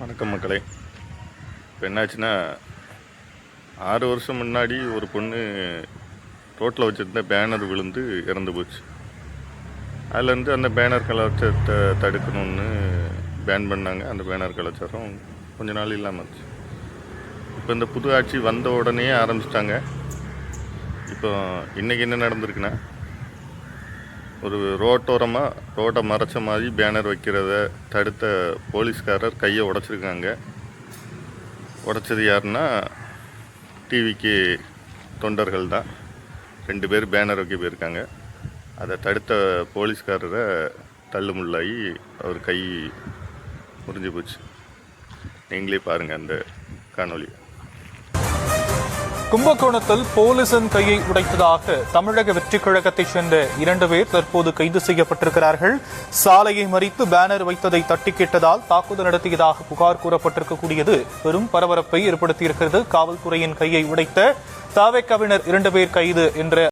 வணக்கம் மக்களே. இப்போ என்னாச்சுன்னா, 6 வருஷம் முன்னாடி ஒரு பொண்ணு ரோட்டில் வச்சுருந்த பேனர் விழுந்து இறந்து போச்சு. அதுலேருந்து அந்த பேனர் கலாச்சாரத்தை தடுக்கணும்னு பேன் பண்ணாங்க. அந்த பேனர் கலாச்சாரம் கொஞ்ச நாள் இல்லாமல் இருந்துச்சு. இப்போ இந்த புது ஆட்சி வந்த உடனே ஆரம்பிச்சிட்டாங்க. இப்போ இன்றைக்கி என்ன நடந்திருக்குன்னா, ஒரு ரோட்டை மறைச்ச மாதிரி பேனர் வைக்கிறத தடுத்த போலீஸ்காரர் கையை உடைச்சிருக்காங்க. உடைச்சது யாருன்னா, டிவிக்கு தொண்டர்கள் தான். 2 பேர் பேனர் வைக்க போயிருக்காங்க. அதை தடுத்த போலீஸ்காரரை தள்ளுமுள்ளாகி அவர் கை முறிஞ்சு போச்சு. நீங்களே பாருங்கள் அந்த காணொலி. கும்பகோணத்தில் போலீசின் கையை உடைத்ததாக தமிழக வெற்றிக் கழகத்தைச் சேர்ந்த 2 பேர் தற்போது கைது செய்யப்பட்டிருக்கிறார்கள். சாலையை மறித்து பேனர் வைத்ததை தட்டி கேட்டதால் தாக்குதல் நடத்தியதாக புகார் கூறப்பட்டிருக்கக்கூடியது பெரும் பரபரப்பை ஏற்படுத்தியிருக்கிறது. காவல்துறையின் கையை உடைத்த தவேகாவினர் 2 பேர் கைது என்ற